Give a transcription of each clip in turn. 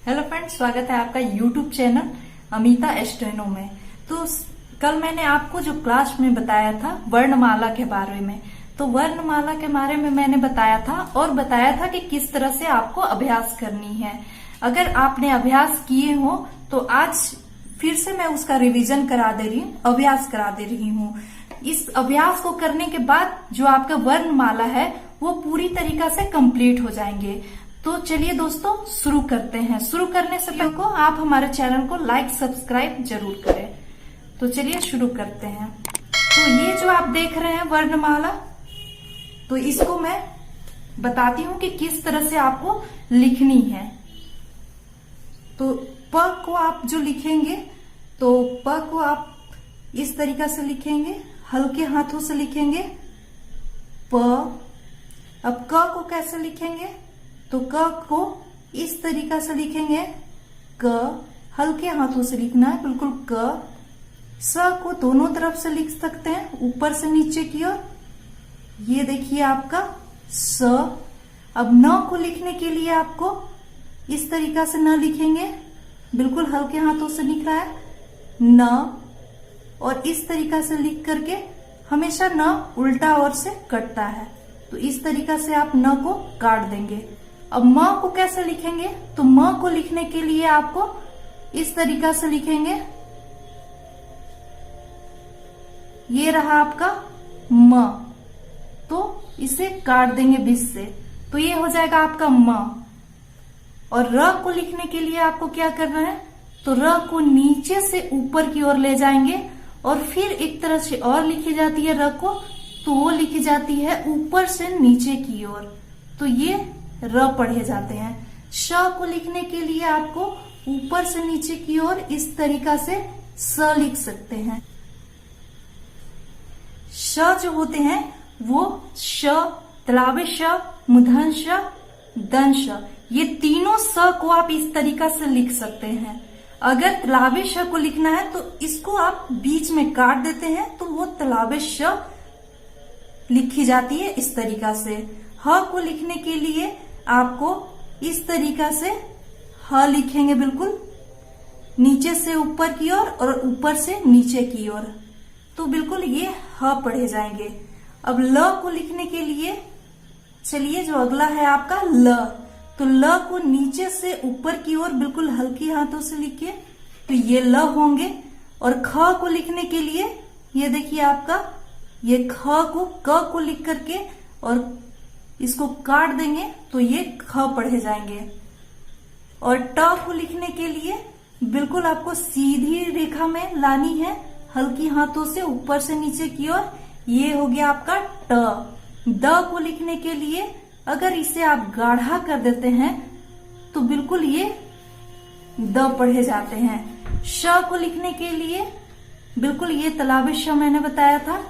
Hello friends, स्वागत है आपका यूट्यूब चैनल अमिता स्टेनो में। तो कल मैंने आपको जो क्लास में बताया था वर्णमाला के बारे में, तो वर्णमाला के बारे में मैंने बताया था और बताया था कि किस तरह से आपको अभ्यास करनी है। अगर आपने अभ्यास किए हो तो आज फिर से मैं उसका रिवीजन करा दे रही हूँ, अभ्यास करा दे रही हूँ। इस अभ्यास को करने के बाद जो आपका वर्णमाला है वो पूरी तरीका से कंप्लीट हो जाएंगे। तो चलिए दोस्तों शुरू करते हैं। शुरू करने से पहले को आप हमारे चैनल को लाइक सब्सक्राइब जरूर करें। तो चलिए शुरू करते हैं। तो ये जो आप देख रहे हैं वर्णमाला, तो इसको मैं बताती हूँ कि किस तरह से आपको लिखनी है। तो प को आप जो लिखेंगे तो प को आप इस तरीका से लिखेंगे, हल्के हाथों से लिखेंगे प। अब क को कैसे लिखेंगे, तो क को इस तरीका से लिखेंगे क, हल्के हाथों से लिखना है बिल्कुल क। स को दोनों तरफ से लिख सकते हैं, ऊपर से नीचे की ओर। ये देखिए आपका स। अब न को लिखने के लिए आपको इस तरीका से न लिखेंगे, बिल्कुल हल्के हाथों से लिख रहा है न, और इस तरीका से लिख करके हमेशा न उल्टा ओर से कटता है, तो इस तरीका से आप न को काट देंगे। अब म को कैसे लिखेंगे, तो म को लिखने के लिए आपको इस तरीका से लिखेंगे। ये रहा आपका म, तो इसे काट देंगे बीच से, तो ये हो जाएगा आपका म। और र को लिखने के लिए आपको क्या करना है, तो र को नीचे से ऊपर की ओर ले जाएंगे और फिर एक तरह से और लिखी जाती है र को, तो वो लिखी जाती है ऊपर से नीचे की ओर, तो ये र पढ़े जाते हैं। श को लिखने के लिए आपको ऊपर से नीचे की ओर इस तरीका से स लिख सकते हैं। श जो होते हैं वो श, तलावे श, मूर्धन्य श, दंश श, ये तीनों स को आप इस तरीका से लिख सकते हैं। अगर तलावे श को लिखना है तो इसको आप बीच में काट देते हैं, तो वो तलावे श लिखी जाती है इस तरीका से। ह को लिखने के लिए आपको इस तरीका से ह लिखेंगे, बिल्कुल नीचे से ऊपर की ओर और ऊपर से नीचे की ओर, तो बिल्कुल ये ह पढ़े जाएंगे। अब ल को लिखने के लिए चलिए जो अगला है आपका ल, तो ल को नीचे से ऊपर की ओर बिल्कुल हल्की हाथों से लिखिए, तो ये ल होंगे। और ख को लिखने के लिए ये देखिए आपका ये ख को क को लिख करके और इसको काट देंगे, तो ये ख पढ़े जाएंगे। और ट को लिखने के लिए बिल्कुल आपको सीधी रेखा में लानी है, हल्की हाथों से ऊपर से नीचे की ओर, ये हो गया आपका ट। द को लिखने के लिए अगर इसे आप गाढ़ा कर देते हैं तो बिल्कुल ये द पढ़े जाते हैं। श को लिखने के लिए बिल्कुल ये तलावे श मैंने बताया था,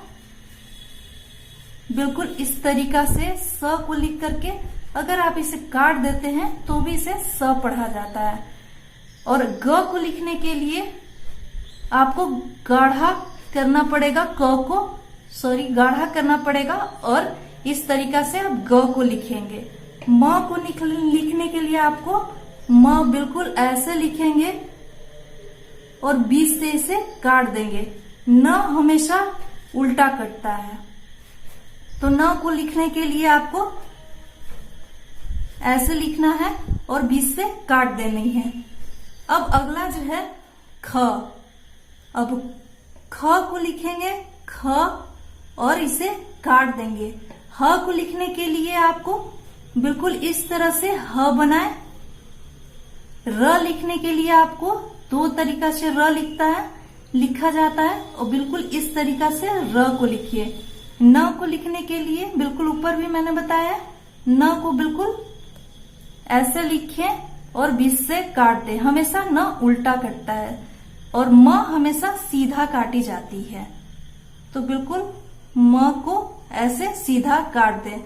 बिल्कुल इस तरीका से स को लिख करके अगर आप इसे काट देते हैं तो भी इसे स पढ़ा जाता है। और ग को लिखने के लिए आपको गाढ़ा करना पड़ेगा, गाढ़ा करना पड़ेगा और इस तरीका से आप ग को लिखेंगे। म को लिखने के लिए आपको म बिल्कुल ऐसे लिखेंगे और बीच से इसे काट देंगे। न हमेशा उल्टा कटता है, तो न को लिखने के लिए आपको ऐसे लिखना है और बीच से काट देनी है। अब अगला जो है ख। अब ख को लिखेंगे ख और इसे काट देंगे। ह को लिखने के लिए आपको बिल्कुल इस तरह से ह बनाए। र लिखने के लिए आपको दो तरीका से र लिखा जाता है और बिल्कुल इस तरीका से र को लिखिए। न को लिखने के लिए बिल्कुल ऊपर भी मैंने बताया, न को बिल्कुल ऐसे लिखें और बीच से काट दे, हमेशा न उल्टा कटता है और म हमेशा सीधा काटी जाती है, तो बिल्कुल म को ऐसे सीधा काट दे,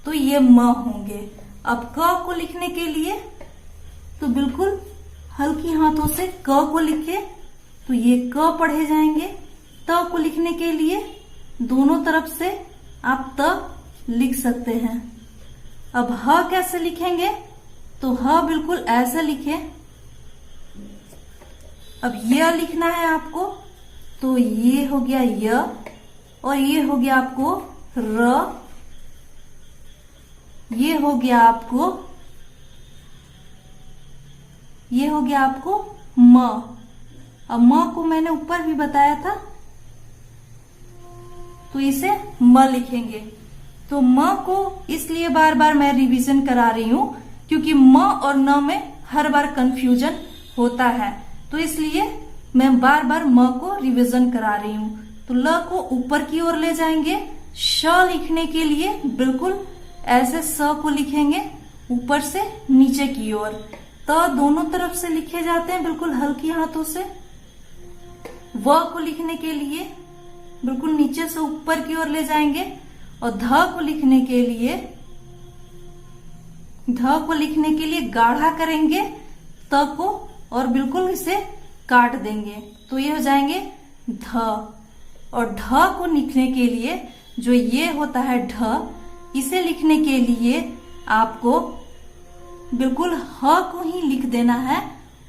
तो ये म होंगे। अब क को लिखने के लिए तो बिल्कुल हल्की हाथों से क को लिखे, तो ये क पढ़े जाएंगे। त को लिखने के लिए दोनों तरफ से आप त लिख सकते हैं। अब ह कैसे लिखेंगे, तो ह बिल्कुल ऐसे लिखें, अब य लिखना है आपको, तो ये हो गया य और ये हो गया आपको र, ये हो गया आपको म। अब म को मैंने ऊपर भी बताया था, तो इसे म लिखेंगे। तो म को इसलिए बार बार मैं रिवीजन करा रही हूं क्योंकि म और न में हर बार कंफ्यूजन होता है, तो इसलिए मैं बार बार म को रिवीजन करा रही हूं। तो ल को ऊपर की ओर ले जाएंगे। श लिखने के लिए बिल्कुल ऐसे स को लिखेंगे ऊपर से नीचे की ओर। त दोनों तरफ से लिखे जाते हैं बिल्कुल हल्की हाथों से। व को लिखने के लिए बिल्कुल नीचे से ऊपर की ओर ले जाएंगे और ध को लिखने के लिए गाढ़ा करेंगे त को और बिल्कुल इसे काट देंगे, तो ये हो जाएंगे ध। और ढ को लिखने के लिए जो ये होता है ढ, इसे लिखने के लिए आपको बिल्कुल ह को ही लिख देना है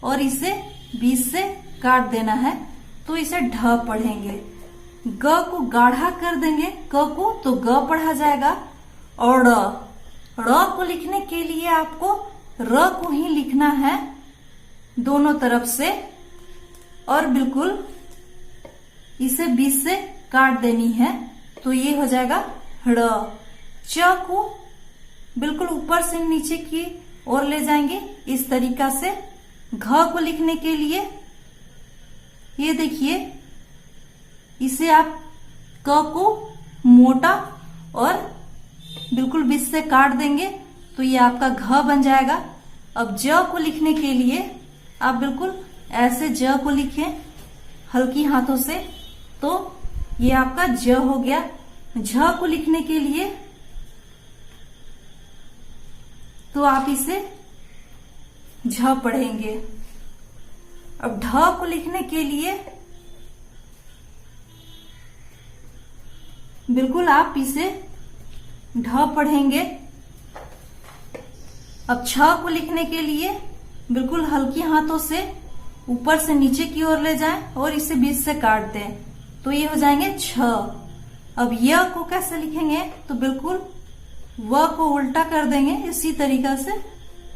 और इसे बीच से काट देना है, तो इसे ढ पढ़ेंगे। ग को गाढ़ा कर देंगे क को, तो ग पढ़ा जाएगा। और र को लिखने के लिए आपको र को ही लिखना है दोनों तरफ से और बिल्कुल इसे बीच से काट देनी है, तो ये हो जाएगा ड़। च को बिल्कुल ऊपर से नीचे की ओर ले जाएंगे इस तरीका से। घ को लिखने के लिए ये देखिए, इसे आप क को मोटा और बिल्कुल बीच से काट देंगे, तो ये आपका घ बन जाएगा। अब ज को लिखने के लिए आप बिल्कुल ऐसे ज को लिखें हल्की हाथों से, तो ये आपका ज हो गया। झ को लिखने के लिए तो आप इसे झ पढ़ेंगे। अब ढ को लिखने के लिए बिल्कुल आप इसे ढ पढ़ेंगे। अब छ को लिखने के लिए बिल्कुल हल्की हाथों से ऊपर से नीचे की ओर ले जाएं और इसे बीच से काट दें, तो ये हो जाएंगे छ। अब य को कैसे लिखेंगे, तो बिल्कुल व को उल्टा कर देंगे इसी तरीका से,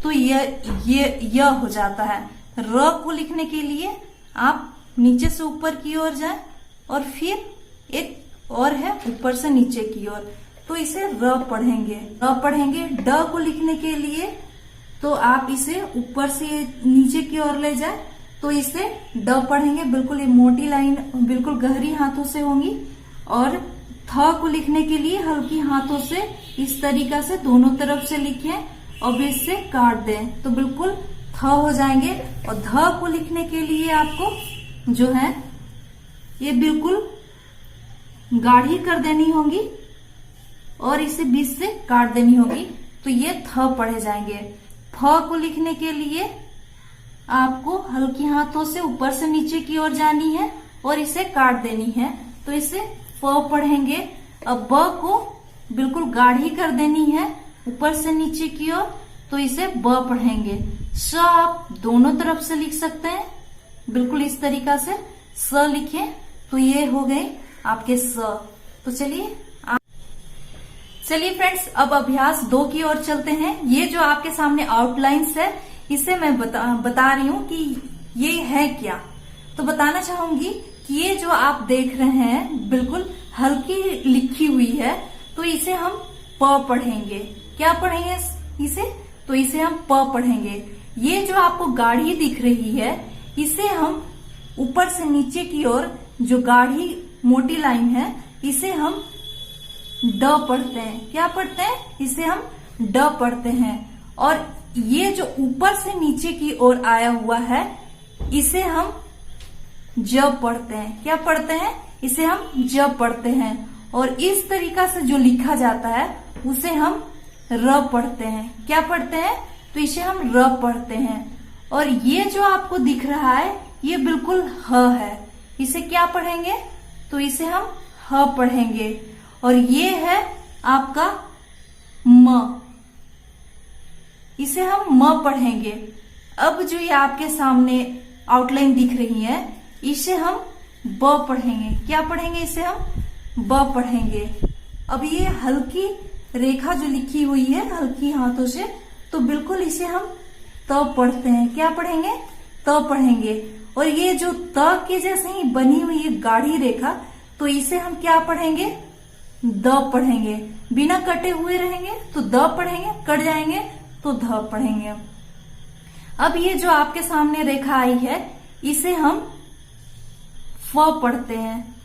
तो ये हो जाता है। र को लिखने के लिए आप नीचे से ऊपर की ओर जाएं और फिर एक और है ऊपर से नीचे की ओर, तो इसे र पढ़ेंगे। ड को लिखने के लिए तो आप इसे ऊपर से नीचे की ओर ले जाए, तो इसे ड पढ़ेंगे। बिल्कुल ये मोटी लाइन बिल्कुल गहरी हाथों से होंगी। और थ को लिखने के लिए हल्की हाथों से इस तरीका से दोनों तरफ से लिखें और बीच से काट दें, तो बिल्कुल थ हो जाएंगे। और ध को लिखने के लिए आपको जो है ये बिल्कुल गाढ़ी कर देनी होगी और इसे बीच से काट देनी होगी, तो ये थ पढ़े जाएंगे। फ को लिखने के लिए आपको हल्की हाथों से ऊपर से नीचे की ओर जानी है और इसे काट देनी है, तो इसे फ पढ़ेंगे। अब ब को बिल्कुल गाढ़ी कर देनी है ऊपर से नीचे की ओर, तो इसे ब पढ़ेंगे। स आप दोनों तरफ से लिख सकते हैं, बिल्कुल इस तरीका से स लिखें, तो ये हो गए आपके स। तो चलिए फ्रेंड्स, अब अभ्यास 2 की ओर चलते हैं। ये जो आपके सामने आउटलाइंस है, इसे मैं बता रही हूँ कि ये है क्या। तो बताना चाहूंगी कि ये जो आप देख रहे हैं बिल्कुल हल्की लिखी हुई है, तो इसे हम प पढ़ेंगे। क्या पढ़ेंगे इसे, तो इसे हम प पढ़ेंगे। ये जो आपको गाढ़ी दिख रही है, इसे हम ऊपर से नीचे की ओर जो गाढ़ी मोटी लाइन है, इसे हम ड पढ़ते हैं। क्या पढ़ते हैं, इसे हम ड पढ़ते हैं। और ये जो ऊपर से नीचे की ओर आया हुआ है, इसे हम ज पढ़ते हैं। क्या पढ़ते हैं, इसे हम ज पढ़ते हैं। और इस तरीका से जो लिखा जाता है उसे हम र पढ़ते हैं। क्या पढ़ते हैं, तो इसे हम र पढ़ते हैं। और ये जो आपको दिख रहा है ये बिल्कुल ह है, इसे क्या पढ़ेंगे, तो इसे हम ह पढ़ेंगे। और ये है आपका म, इसे हम म पढ़ेंगे। अब जो ये आपके सामने आउटलाइन दिख रही है, इसे हम ब पढ़ेंगे। क्या पढ़ेंगे? इसे हम ब पढ़ेंगे। अब ये हल्की रेखा जो लिखी हुई है हल्की हाथों से, तो बिल्कुल इसे हम त पढ़ते हैं। क्या पढ़ेंगे? त पढ़ेंगे। और ये जो त के जैसे ही बनी हुई है गाढ़ी रेखा, तो इसे हम क्या पढ़ेंगे? द पढ़ेंगे। बिना कटे हुए रहेंगे तो द पढ़ेंगे, कट जाएंगे तो ध पढ़ेंगे। अब ये जो आपके सामने रेखा आई है, इसे हम फ पढ़ते हैं।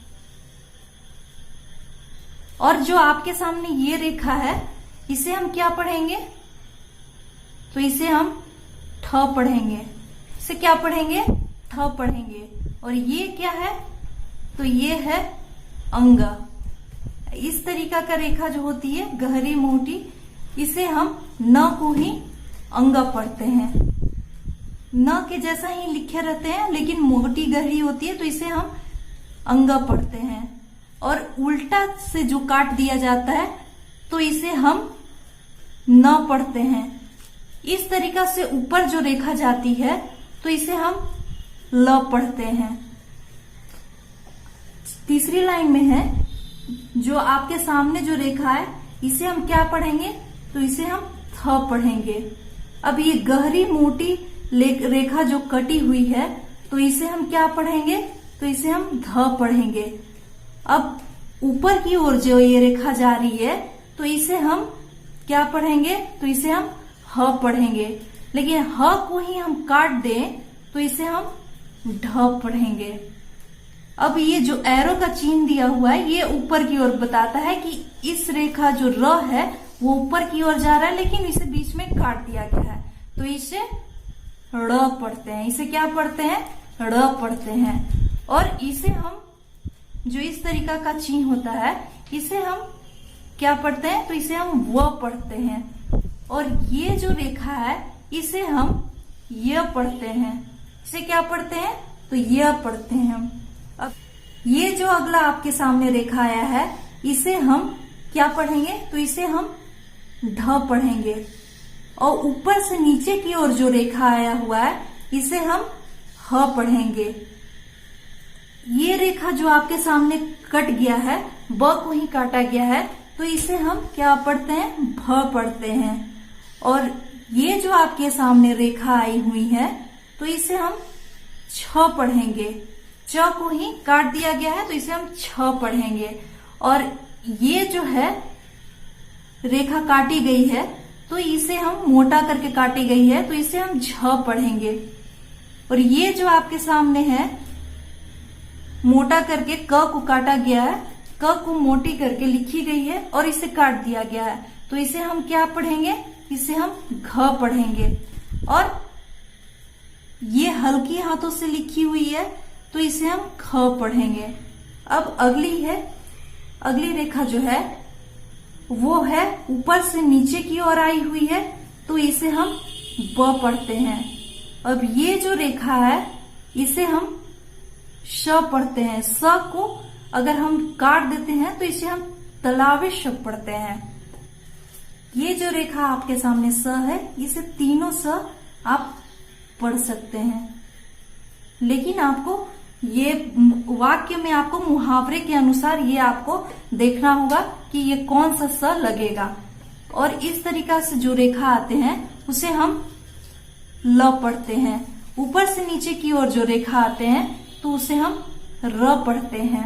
और जो आपके सामने ये रेखा है, इसे हम क्या पढ़ेंगे? तो इसे हम ठ पढ़ेंगे। इसे क्या पढ़ेंगे? ठ पढ़ेंगे। और ये क्या है? तो ये है अंग। इस तरीका का रेखा जो होती है गहरी मोटी, इसे हम न को ही अंग पढ़ते हैं। न के जैसा ही लिखे रहते हैं लेकिन मोटी गहरी होती है, तो इसे हम अंग पढ़ते हैं। और उल्टा से जो काट दिया जाता है तो इसे हम न पढ़ते हैं। इस तरीका से ऊपर जो रेखा जाती है तो इसे हम ल पढ़ते हैं। तीसरी लाइन में है, जो आपके सामने जो रेखा है, इसे हम क्या पढ़ेंगे? तो इसे हम थ पढ़ेंगे। अब ये गहरी मोटी रेखा जो कटी हुई है, तो इसे हम क्या पढ़ेंगे? तो इसे हम ध पढ़ेंगे। अब ऊपर की ओर जो ये रेखा जा रही है, तो इसे हम क्या पढ़ेंगे? तो इसे हम ह पढ़ेंगे। लेकिन ह को ही हम काट दें तो इसे हम ढ पढ़ेंगे। अब ये जो एरो का चिन्ह दिया हुआ है, ये ऊपर की ओर बताता है कि इस रेखा जो र है वो ऊपर की ओर जा रहा है, लेकिन इसे बीच में काट दिया गया है, तो इसे ड़ पढ़ते हैं। इसे क्या पढ़ते हैं? ड़ पढ़ते हैं। और इसे हम जो इस तरीका का चिन्ह होता है, इसे हम क्या पढ़ते हैं? तो इसे हम व पढ़ते हैं। और ये जो रेखा है, इसे हम य पढ़ते हैं। इसे क्या पढ़ते हैं? तो य पढ़ते हैं हम। अब ये जो अगला आपके सामने रेखा आया है, इसे हम क्या पढ़ेंगे? तो इसे हम ढ पढ़ेंगे। और ऊपर से नीचे की ओर जो रेखा आया हुआ है, इसे हम ह पढ़ेंगे। ये रेखा जो आपके सामने कट गया है, ब को ही काटा गया है, तो इसे हम क्या पढ़ते हैं? भ पढ़ते हैं। और ये जो आपके सामने रेखा आई हुई है, तो इसे हम छ पढ़ेंगे। च को ही काट दिया गया है, तो इसे हम छ पढ़ेंगे। और ये जो है रेखा काटी गई है, तो इसे हम मोटा करके काटी गई है, तो इसे हम झ पढ़ेंगे। और ये जो आपके सामने है, मोटा करके क को काटा गया है, क को मोटी करके लिखी गई है और इसे काट दिया गया है, तो इसे हम क्या पढ़ेंगे? इसे हम घ पढ़ेंगे। और ये हल्की हाथों से लिखी हुई है, तो इसे हम ख पढ़ेंगे। अब अगली रेखा जो है वो है ऊपर से नीचे की ओर आई हुई है, तो इसे हम ब पढ़ते हैं। अब ये जो रेखा है, इसे हम श पढ़ते हैं। स को अगर हम काट देते हैं तो इसे हम तलावे श पढ़ते हैं। ये जो रेखा आपके सामने स है, इसे तीनों स आप पढ़ सकते हैं, लेकिन आपको ये वाक्य में आपको मुहावरे के अनुसार ये आपको देखना होगा कि ये कौन सा स लगेगा। और इस तरीका से जो रेखा आते हैं उसे हम ल पढ़ते हैं। ऊपर से नीचे की ओर जो रेखा आते हैं तो उसे हम र पढ़ते हैं।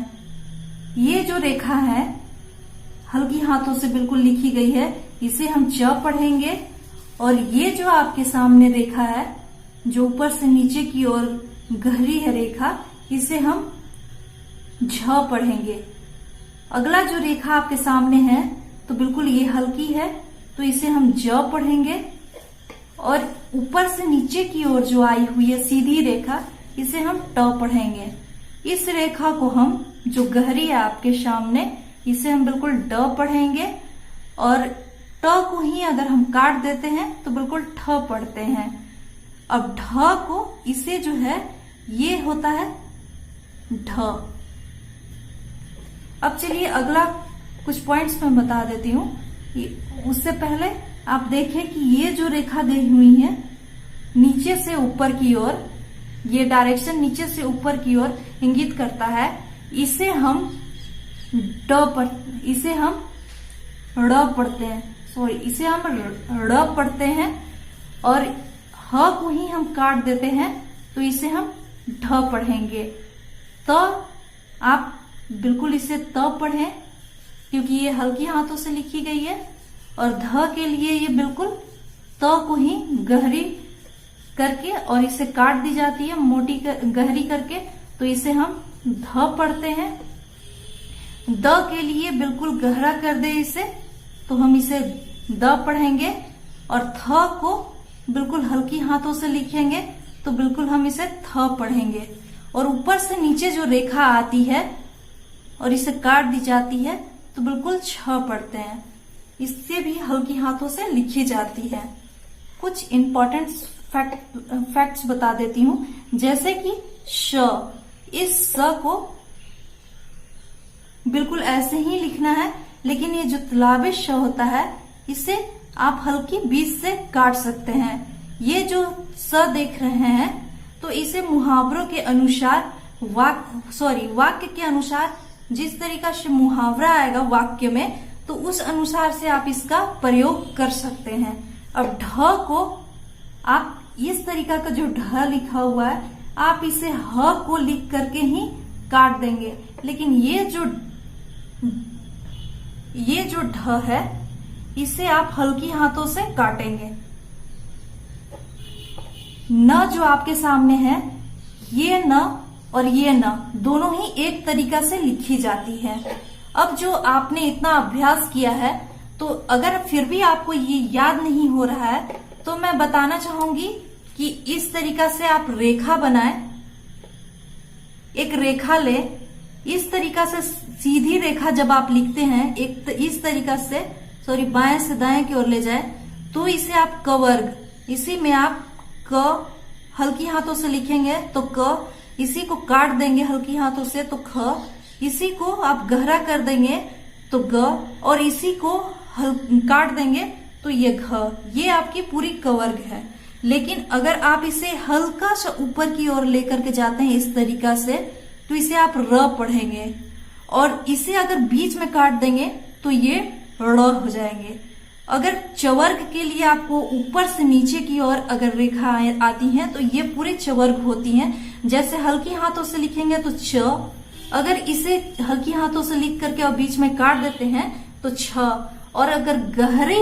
ये जो रेखा है हल्की हाथों से बिल्कुल लिखी गई है, इसे हम च पढ़ेंगे। और ये जो आपके सामने रेखा है जो ऊपर से नीचे की ओर गहरी है रेखा, इसे हम झ पढ़ेंगे। अगला जो रेखा आपके सामने है तो बिल्कुल ये हल्की है, तो इसे हम ज पढ़ेंगे। और ऊपर से नीचे की ओर जो आई हुई है सीधी रेखा, इसे हम ट पढ़ेंगे। इस रेखा को हम जो गहरी है आपके सामने, इसे हम बिल्कुल ड पढ़ेंगे। और ट को ही अगर हम काट देते हैं तो बिल्कुल ठ पढ़ते हैं। अब ढ को इसे जो है ये होता है ढ। अब चलिए अगला कुछ पॉइंट्स मैं बता देती हूँ। उससे पहले आप देखें कि ये जो रेखा गई हुई है नीचे से ऊपर की ओर, ये डायरेक्शन नीचे से ऊपर की ओर इंगित करता है, इसे हम ड़ पढ़ते हैं, सॉरी इसे हम ड़ पढ़ते हैं, और ह को ही हम काट देते हैं तो इसे हम ढ पढ़ेंगे। तो आप बिल्कुल इसे त पढ़ें क्योंकि ये हल्की हाथों से लिखी गई है, और ध के लिए ये बिल्कुल त को ही गहरी करके और इसे काट दी जाती है मोटी गहरी करके, तो इसे हम ध पढ़ते हैं। द के लिए बिल्कुल गहरा कर दे इसे तो हम इसे द पढ़ेंगे, और थ को बिल्कुल हल्की हाथों से लिखेंगे तो बिल्कुल हम इसे थ पढ़ेंगे। और ऊपर से नीचे जो रेखा आती है और इसे काट दी जाती है तो बिल्कुल छ पढ़ते हैं, इससे भी हल्की हाथों से लिखी जाती है। कुछ इंपॉर्टेंट फैक्ट्स बता देती हूँ, जैसे कि श, इस स को बिल्कुल ऐसे ही लिखना है, लेकिन ये जो तालव्य श होता है इसे आप हल्की बीच से काट सकते हैं। ये जो स देख रहे हैं तो इसे मुहावरों के अनुसार वाक्य के अनुसार जिस तरीका से मुहावरा आएगा वाक्य में तो उस अनुसार से आप इसका प्रयोग कर सकते हैं। अब ढ को आप इस तरीका का जो ढ लिखा हुआ है आप इसे ह को लिख करके ही काट देंगे, लेकिन ये जो ढ है इसे आप हल्की हाथों से काटेंगे। न जो आपके सामने है, ये न और ये न दोनों ही एक तरीका से लिखी जाती है। अब जो आपने इतना अभ्यास किया है तो अगर फिर भी आपको ये याद नहीं हो रहा है तो मैं बताना चाहूंगी कि इस तरीका से आप रेखा बनाएं। एक रेखा ले, इस तरीका से सीधी रेखा जब आप लिखते हैं इस तरीका से बाएं से दाएं की ओर ले जाए तो इसे आप क वर्ग, इसी में आप क हल्की हाथों से लिखेंगे तो क, इसी को काट देंगे हल्की हाथों से तो ख, इसी को आप गहरा कर देंगे तो ग, और इसी को काट देंगे तो ये घ। ये आपकी पूरी क वर्ग है। लेकिन अगर आप इसे हल्का सा ऊपर की ओर लेकर के जाते हैं इस तरीका से तो इसे आप र पढ़ेंगे, और इसे अगर बीच में काट देंगे तो ये ड़ हो जाएंगे। अगर चवर्ग के लिए आपको ऊपर से नीचे की ओर अगर रेखा आती हैं तो ये पूरे चवर्ग होती हैं। जैसे हल्की हाथों से लिखेंगे तो च, अगर इसे हल्की हाथों से लिख करके और बीच में काट देते हैं तो छ, और अगर गहरे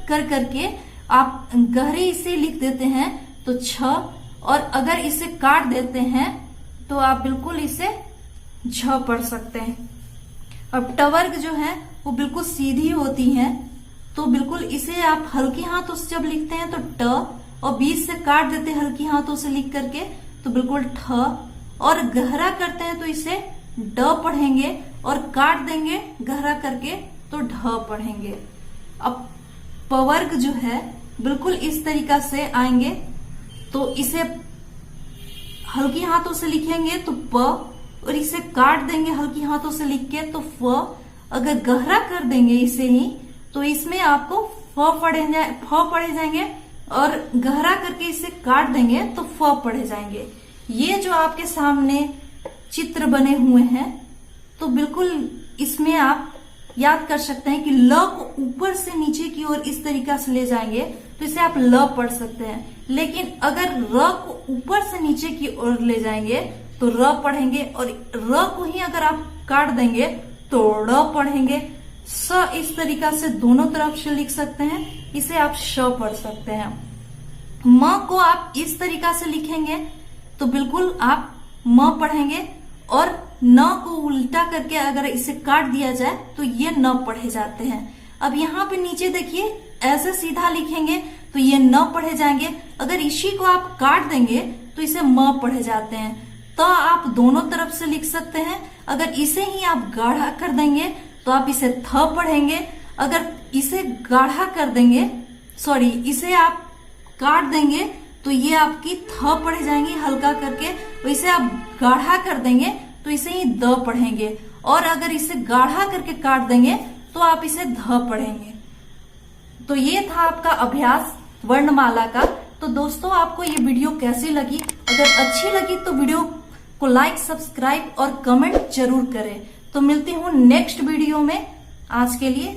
कर करके आप गहरे इसे लिख देते हैं तो छ, और अगर इसे काट देते हैं तो आप बिल्कुल इसे झ पढ़ सकते हैं। अब टवर्ग जो है वो बिल्कुल सीधी होती हैं, तो बिल्कुल इसे आप हल्की हाथों से जब लिखते हैं तो ट, और बीच से काट देते हैं हल्की हाथों से लिख करके तो बिल्कुल ठ, और गहरा करते हैं तो इसे ड पढ़ेंगे, और काट देंगे गहरा करके तो ढ पढ़ेंगे। अब पवर्ग जो है बिल्कुल इस तरीका से आएंगे, तो इसे हल्की हाथों से लिखेंगे तो प, और इसे काट देंगे हल्की हाथों से लिख के तो फ, अगर गहरा कर देंगे इसे ही तो इसमें आपको फ पढ़े जाएंगे, और गहरा करके इसे काट देंगे तो फ पढ़े जाएंगे। ये जो आपके सामने चित्र बने हुए हैं तो बिल्कुल इसमें आप याद कर सकते हैं कि ल को ऊपर से नीचे की ओर इस तरीका से ले जाएंगे तो इसे आप ल पढ़ सकते हैं, लेकिन अगर र को ऊपर से नीचे की ओर ले जाएंगे तो र पढ़ेंगे, और र को ही अगर आप काट देंगे तो ड़ पढ़ेंगे। स इस तरीका से दोनों तरफ से लिख सकते हैं, इसे आप श पढ़ सकते हैं। म को आप इस तरीका से लिखेंगे तो बिल्कुल आप म पढ़ेंगे, और न को उल्टा करके अगर इसे काट दिया जाए तो ये न पढ़े जाते हैं। अब यहाँ पे नीचे देखिए ऐसे सीधा लिखेंगे तो ये न पढ़े जाएंगे, अगर इसी को आप काट देंगे तो इसे म पढ़े जाते हैं। तो आप दोनों तरफ से लिख सकते हैं। अगर इसे ही आप गाढ़ा कर देंगे तो आप इसे थ पढ़ेंगे, अगर इसे गाढ़ा कर देंगे इसे आप काट देंगे तो ये आपकी थ पढ़े जाएंगी हल्का करके, तो इसे आप गाढ़ा कर देंगे तो इसे ही द पढ़ेंगे, और अगर इसे गाढ़ा करके काट देंगे तो आप इसे ध पढ़ेंगे। तो ये था आपका अभ्यास वर्णमाला का। तो दोस्तों आपको ये वीडियो कैसी लगी? अगर अच्छी लगी तो वीडियो को लाइक, सब्सक्राइब और कमेंट जरूर करें। तो मिलती हूँ नेक्स्ट वीडियो में। आज के लिए